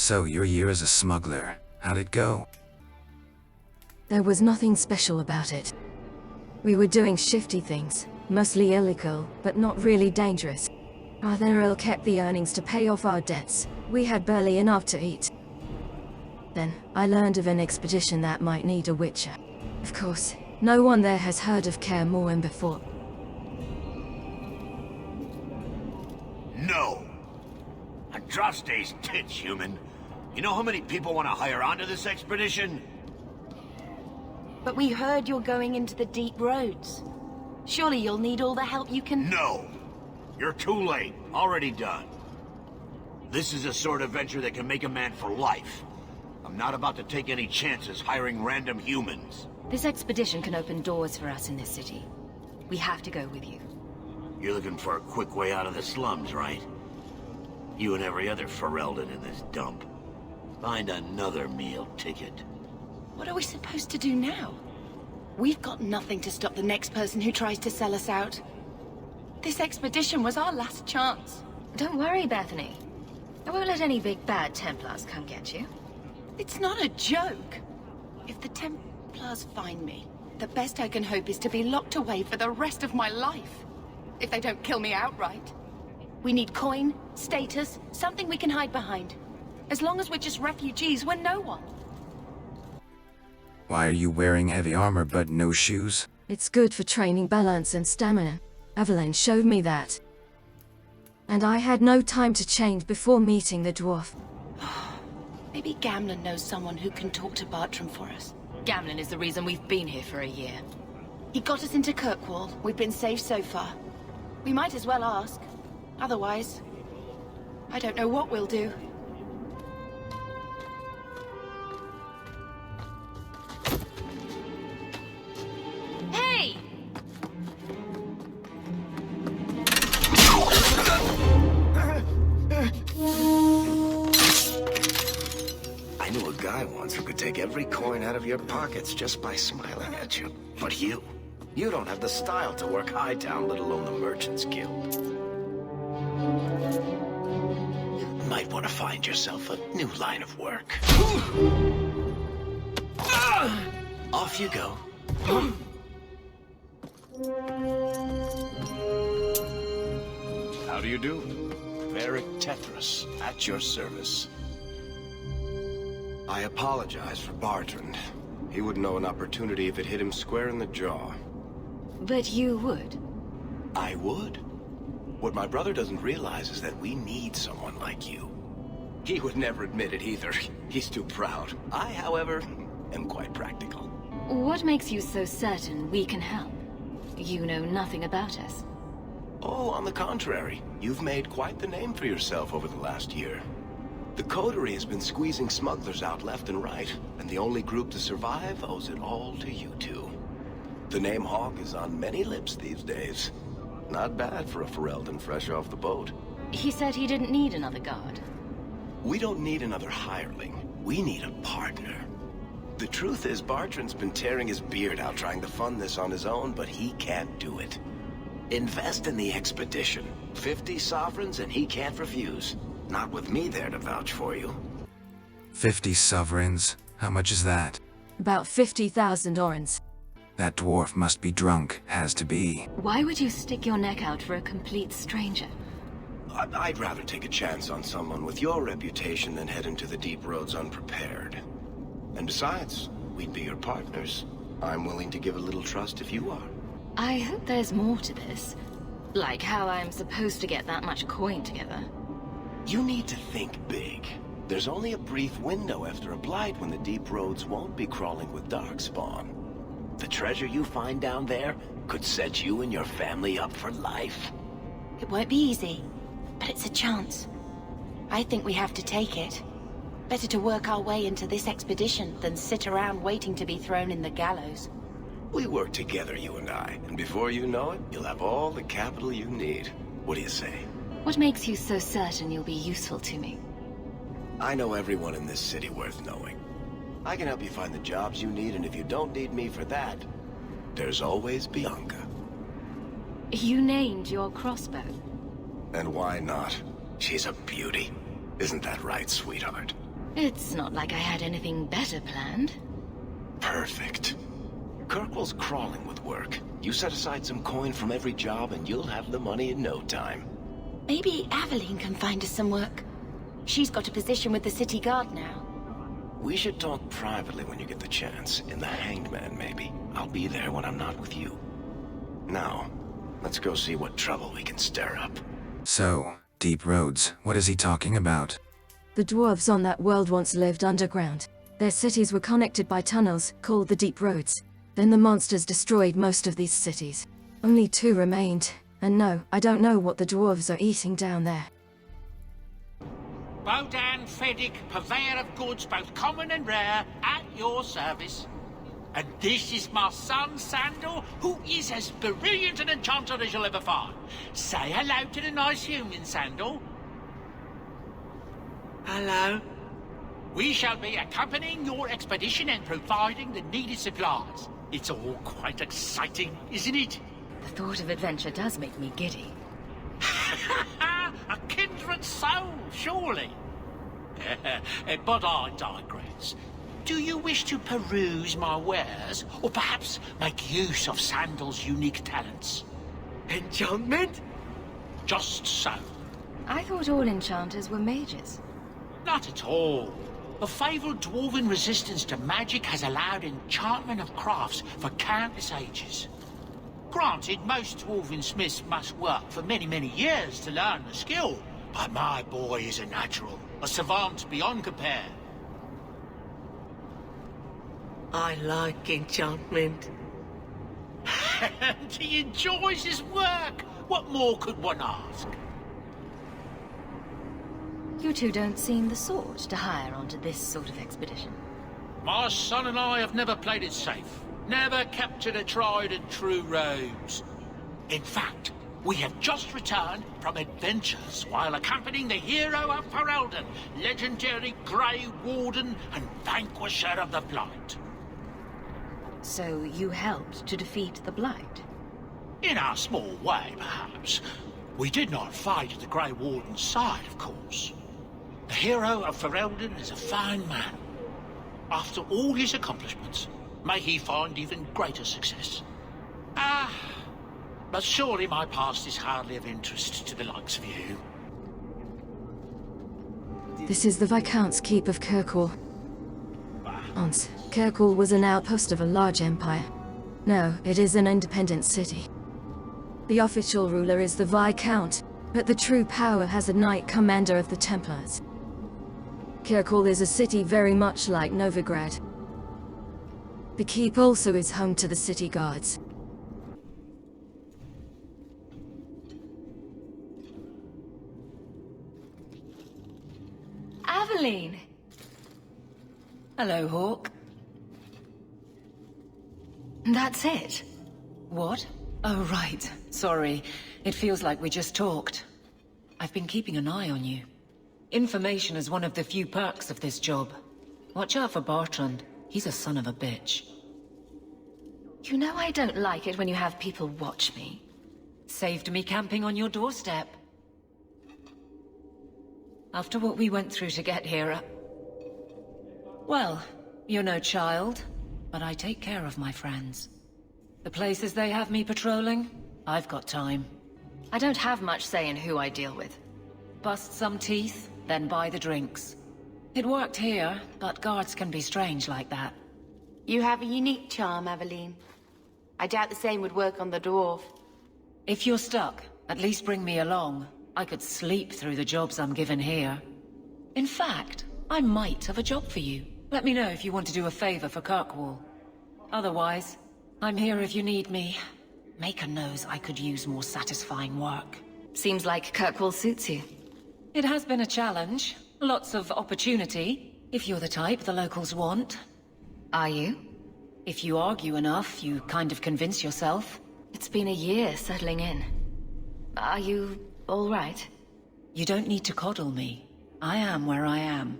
So your year as a smuggler, how'd it go? There was nothing special about it. We were doing shifty things, mostly illegal, but not really dangerous. Father Earl kept the earnings to pay off our debts. We had barely enough to eat. Then, I learned of an expedition that might need a witcher. Of course, no one there has heard of Kaer Morhen before. No! Andraste's tits, human. You know how many people want to hire onto this expedition? But we heard you're going into the deep roads. Surely you'll need all the help you can— No! You're too late. Already done. This is a sort of venture that can make a man for life. I'm not about to take any chances hiring random humans. This expedition can open doors for us in this city. We have to go with you. You're looking for a quick way out of the slums, right? You and every other Ferelden in this dump. Find another meal ticket. What are we supposed to do now? We've got nothing to stop the next person who tries to sell us out. This expedition was our last chance. Don't worry, Bethany. I won't let any big bad Templars come get you. It's not a joke. If the Templars find me, the best I can hope is to be locked away for the rest of my life. If they don't kill me outright. We need coin, status, something we can hide behind. As long as we're just refugees, we're no one. Why are you wearing heavy armor but no shoes? It's good for training balance and stamina. Evelyn showed me that. And I had no time to change before meeting the dwarf. Maybe Gamlen knows someone who can talk to Bartram for us. Gamlen is the reason we've been here for a year. He got us into Kirkwall. We've been safe so far. We might as well ask. Otherwise, I don't know what we'll do. Hey! I knew a guy once who could take every coin out of your pockets just by smiling at you. But you don't have the style to work Hightown, let alone the Merchants Guild. Might want to find yourself a new line of work. Off you go. How do you do? Varric Tethras, at your service. I apologize for Bartrand. He wouldn't know an opportunity if it hit him square in the jaw. But you would. I would. What my brother doesn't realize is that we need someone like you. He would never admit it either. He's too proud. I, however, am quite practical. What makes you so certain we can help? You know nothing about us. Oh, on the contrary. You've made quite the name for yourself over the last year. The Coterie has been squeezing smugglers out left and right, and the only group to survive owes it all to you two. The name Hawke is on many lips these days. Not bad for a Ferelden fresh off the boat. He said he didn't need another guard. We don't need another hireling. We need a partner. The truth is, Bartrand's been tearing his beard out trying to fund this on his own, but he can't do it. Invest in the expedition. 50 sovereigns and he can't refuse. Not with me there to vouch for you. 50 sovereigns? How much is that? About 50,000 orens. That dwarf must be drunk, has to be. Why would you stick your neck out for a complete stranger? I'd rather take a chance on someone with your reputation than head into the deep roads unprepared. And besides, we'd be your partners. I'm willing to give a little trust if you are. I hope there's more to this. Like how I'm supposed to get that much coin together. You need to think big. There's only a brief window after a blight when the deep roads won't be crawling with darkspawn. The treasure you find down there could set you and your family up for life. It won't be easy, but it's a chance. I think we have to take it. Better to work our way into this expedition than sit around waiting to be thrown in the gallows. We work together, you and I, and before you know it, you'll have all the capital you need. What do you say? What makes you so certain you'll be useful to me? I know everyone in this city worth knowing. I can help you find the jobs you need, and if you don't need me for that, there's always Bianca. You named your crossbow. And why not? She's a beauty. Isn't that right, sweetheart? It's not like I had anything better planned. Perfect. Kirkwall's crawling with work. You set aside some coin from every job and you'll have the money in no time. Maybe Aveline can find us some work. She's got a position with the city guard now. We should talk privately when you get the chance. In the Hanged Man, maybe. I'll be there when I'm not with you. Now, let's go see what trouble we can stir up. So, deep roads, what is he talking about? The dwarves on that world once lived underground. Their cities were connected by tunnels, called the Deep Roads. Then the monsters destroyed most of these cities. Only 2 remained. And no, I don't know what the dwarves are eating down there. Bodan Feddick, purveyor of goods both common and rare, at your service. And this is my son, Sandal, who is as brilliant an enchanter as you'll ever find. Say hello to the nice human, Sandal. Hello. We shall be accompanying your expedition and providing the needed supplies. It's all quite exciting, isn't it? The thought of adventure does make me giddy. A kindred soul, surely. But I digress. Do you wish to peruse my wares, or perhaps make use of Sandal's unique talents? Enchantment? Just so. I thought all enchanters were mages. Not at all. The fabled dwarven resistance to magic has allowed enchantment of crafts for countless ages. Granted, most dwarven smiths must work for many, many years to learn the skill, but my boy is a natural, a savant beyond compare. I like enchantment. And he enjoys his work. What more could one ask? You two don't seem the sort to hire onto this sort of expedition. My son and I have never played it safe. Never captured a tried and true rose. In fact, we have just returned from adventures while accompanying the hero of Ferelden, legendary Grey Warden and vanquisher of the Blight. So you helped to defeat the Blight? In our small way, perhaps. We did not fight at the Grey Warden's side, of course. The hero of Ferelden is a fine man. After all his accomplishments, may he find even greater success. But surely my past is hardly of interest to the likes of you. This is the Viscount's Keep of Kirkwall. Once, Kirkwall was an outpost of a large empire. Now, it is an independent city. The official ruler is the Viscount, but the true power has a Knight Commander of the Templars. Kirkwall is a city very much like Novigrad. The keep also is home to the city guards. Aveline! Hello, Hawke. That's it? What? Oh, right. Sorry. It feels like we just talked. I've been keeping an eye on you. Information is one of the few perks of this job. Watch out for Bartrand. He's a son of a bitch. You know I don't like it when you have people watch me. Saved me camping on your doorstep. After what we went through to get here, well, you're no child, but I take care of my friends. The places they have me patrolling, I've got time. I don't have much say in who I deal with. Bust some teeth, then buy the drinks. It worked here, but guards can be strange like that. You have a unique charm, Aveline. I doubt the same would work on the dwarf. If you're stuck, at least bring me along. I could sleep through the jobs I'm given here. In fact, I might have a job for you. Let me know if you want to do a favor for Kirkwall. Otherwise, I'm here if you need me. Maker knows I could use more satisfying work. Seems like Kirkwall suits you. It has been a challenge. Lots of opportunity, if you're the type the locals want. Are you? If you argue enough, you kind of convince yourself. It's been a year settling in. Are you all right? You don't need to coddle me. I am where I am.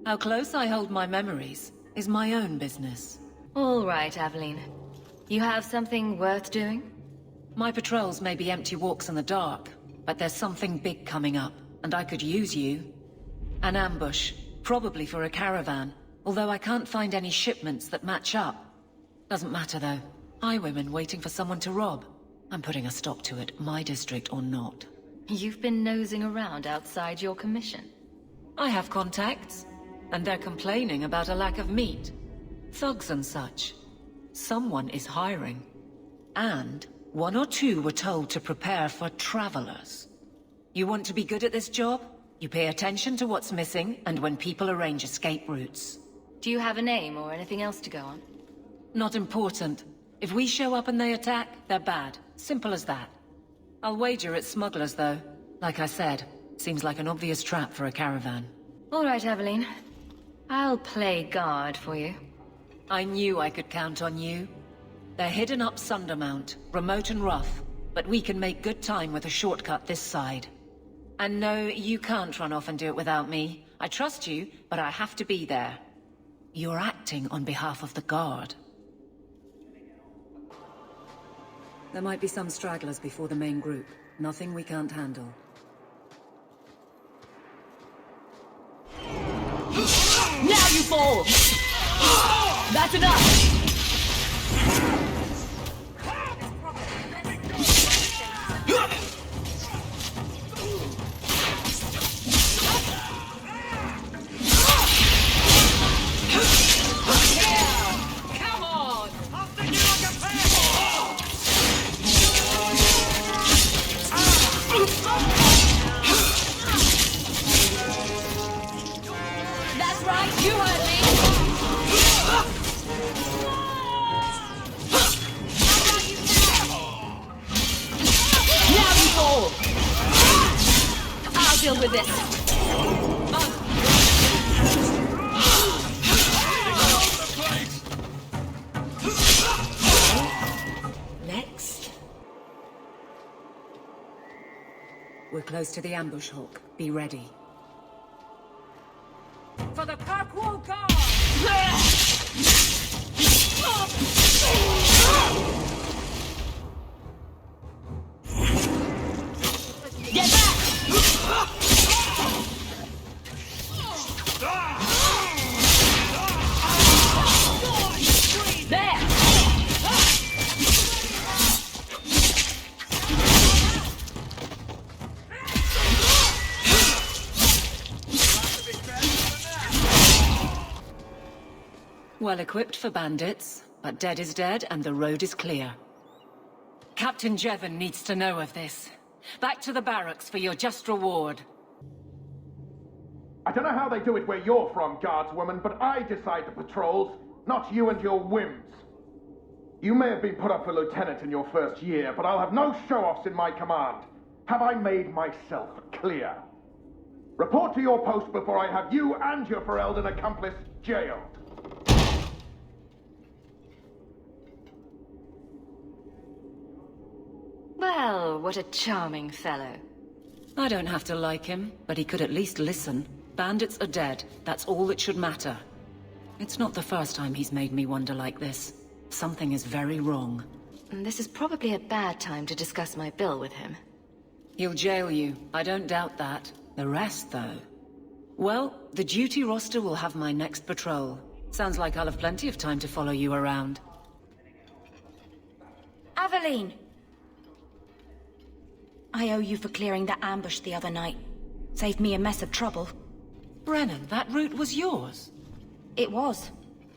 How close I hold my memories is my own business. All right, Aveline. You have something worth doing? My patrols may be empty walks in the dark, but there's something big coming up, and I could use you. An ambush. Probably for a caravan, although I can't find any shipments that match up. Doesn't matter though. Highwaymen waiting for someone to rob. I'm putting a stop to it, my district or not. You've been nosing around outside your commission. I have contacts, and they're complaining about a lack of meat. Thugs and such. Someone is hiring. And one or two were told to prepare for travelers. You want to be good at this job? You pay attention to what's missing, and when people arrange escape routes. Do you have a name or anything else to go on? Not important. If we show up and they attack, they're bad. Simple as that. I'll wager it's smugglers, though. Like I said, seems like an obvious trap for a caravan. All right, Aveline. I'll play guard for you. I knew I could count on you. They're hidden up Sundermount, remote and rough, but we can make good time with a shortcut this side. And no, you can't run off and do it without me. I trust you, but I have to be there. You're acting on behalf of the Guard. There might be some stragglers before the main group. Nothing we can't handle. Now you fall! That's enough! That's right, you heard me! Now you fall! I'll deal with this. Next. We're close to the ambush, Hawke. Be ready. For the Kirkwall Guard! Get back! There! Well equipped for bandits, but dead is dead and the road is clear. Captain Jevon needs to know of this. Back to the barracks for your just reward. I don't know how they do it where you're from, guardswoman, but I decide the patrols, not you and your whims. You may have been put up for lieutenant in your first year, but I'll have no show-offs in my command. Have I made myself clear? Report to your post before I have you and your Ferelden accomplice jailed. Well, what a charming fellow. I don't have to like him, but he could at least listen. Bandits are dead. That's all that should matter. It's not the first time he's made me wonder like this. Something is very wrong. This is probably a bad time to discuss my bill with him. He'll jail you. I don't doubt that. The rest, though... Well, the duty roster will have my next patrol. Sounds like I'll have plenty of time to follow you around. Aveline! I owe you for clearing that ambush the other night. Saved me a mess of trouble. Brennan, that route was yours? It was.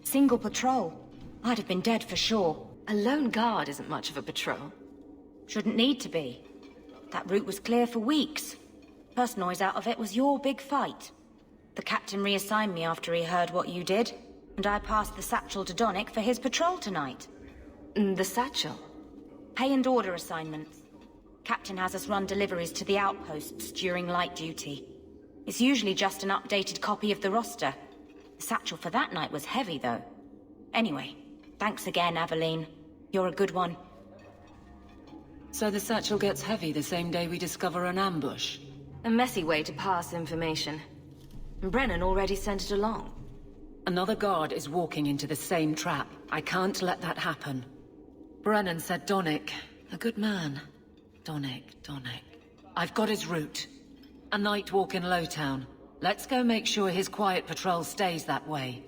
Single patrol. I'd have been dead for sure. A lone guard isn't much of a patrol. Shouldn't need to be. That route was clear for weeks. First noise out of it was your big fight. The captain reassigned me after he heard what you did, and I passed the satchel to Donnick for his patrol tonight. The satchel? Pay and order assignments. Captain has us run deliveries to the outposts during light duty. It's usually just an updated copy of the roster. The satchel for that night was heavy, though. Anyway, thanks again, Aveline. You're a good one. So the satchel gets heavy the same day we discover an ambush? A messy way to pass information. Brennan already sent it along. Another guard is walking into the same trap. I can't let that happen. Brennan said Donnick. A good man. Donnick. I've got his route. A night walk in Lowtown. Let's go make sure his quiet patrol stays that way.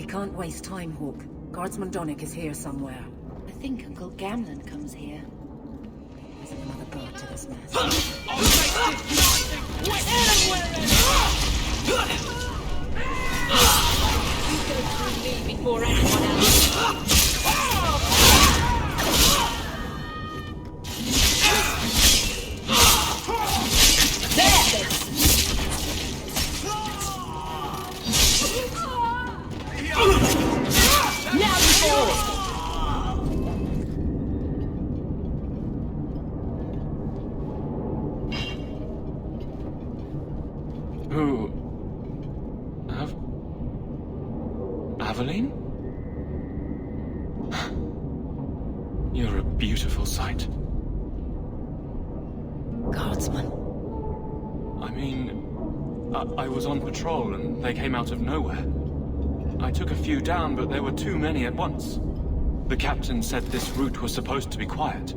Can't waste time, Hawke. Guardsman Donnick is here somewhere. I think Uncle Gamlen comes here. There's another guard to this mess. You go through me before anyone else. Aveline? You're a beautiful sight. Guardsman. I mean, I was on patrol and they came out of nowhere. I took a few down, but there were too many at once. The captain said this route was supposed to be quiet.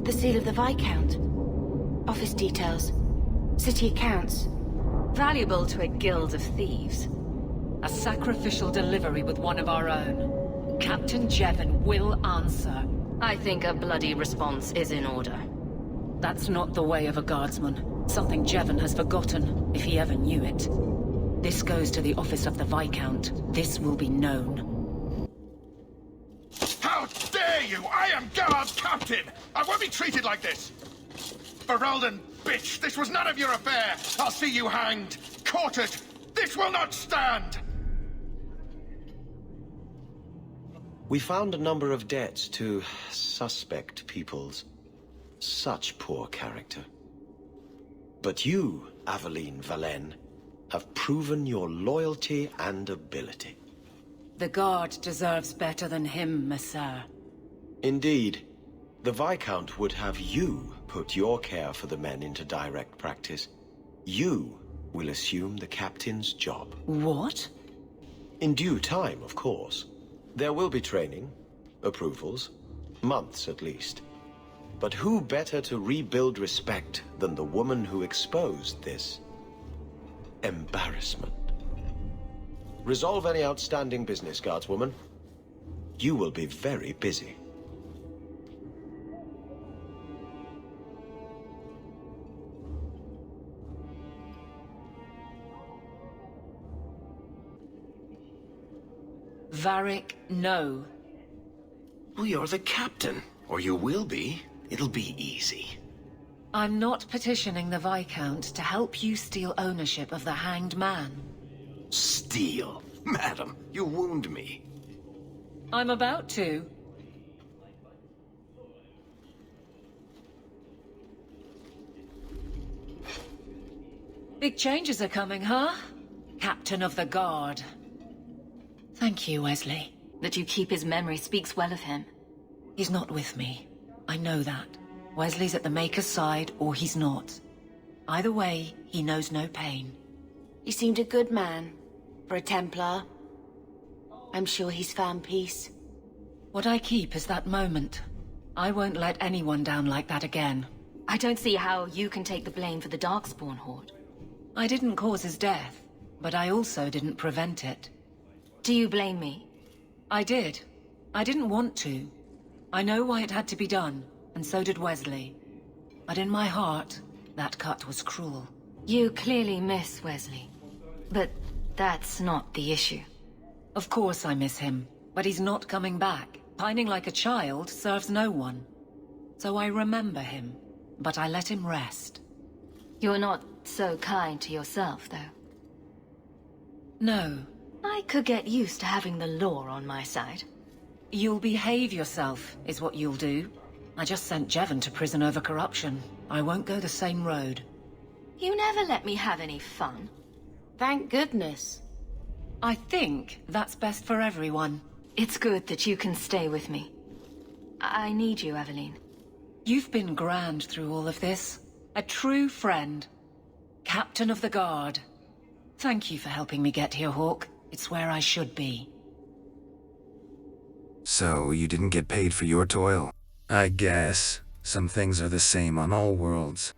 The seal of the Viscount. Office details. City accounts. Valuable to a guild of thieves. A sacrificial delivery with one of our own. Captain Jevon will answer. I think a bloody response is in order. That's not the way of a guardsman. Something Jevon has forgotten, if he ever knew it. This goes to the office of the Viscount. This will be known. How dare you! I am Guard Captain! I won't be treated like this! Ferelden, bitch! This was none of your affair! I'll see you hanged! Quartered! This will not stand! We found a number of debts to suspect peoples. Such poor character. But you, Aveline Valen, have proven your loyalty and ability. The Guard deserves better than him, Messire. Indeed. The Viscount would have you put your care for the men into direct practice. You will assume the captain's job. What? In due time, of course. There will be training, approvals, months at least. But who better to rebuild respect than the woman who exposed this embarrassment? Resolve any outstanding business, guardswoman. You will be very busy. Varric, no. Well, you're the captain. Or you will be. It'll be easy. I'm not petitioning the Viscount to help you steal ownership of the Hanged Man. Steal? Madam, you wound me. I'm about to. Big changes are coming, huh? Captain of the Guard. Thank you, Wesley. That you keep his memory speaks well of him. He's not with me. I know that. Wesley's at the Maker's side, or he's not. Either way, he knows no pain. He seemed a good man. For a Templar. I'm sure he's found peace. What I keep is that moment. I won't let anyone down like that again. I don't see how you can take the blame for the Darkspawn Horde. I didn't cause his death, but I also didn't prevent it. Do you blame me? I did. I didn't want to. I know why it had to be done, and so did Wesley. But in my heart, that cut was cruel. You clearly miss Wesley. But that's not the issue. Of course I miss him, but he's not coming back. Pining like a child serves no one. So I remember him, but I let him rest. You're not so kind to yourself, though. No. I could get used to having the law on my side. You'll behave yourself, is what you'll do. I just sent Jevon to prison over corruption. I won't go the same road. You never let me have any fun. Thank goodness. I think that's best for everyone. It's good that you can stay with me. I need you, Aveline. You've been grand through all of this. A true friend. Captain of the Guard. Thank you for helping me get here, Hawke. It's where I should be. So, you didn't get paid for your toil? I guess. Some things are the same on all worlds.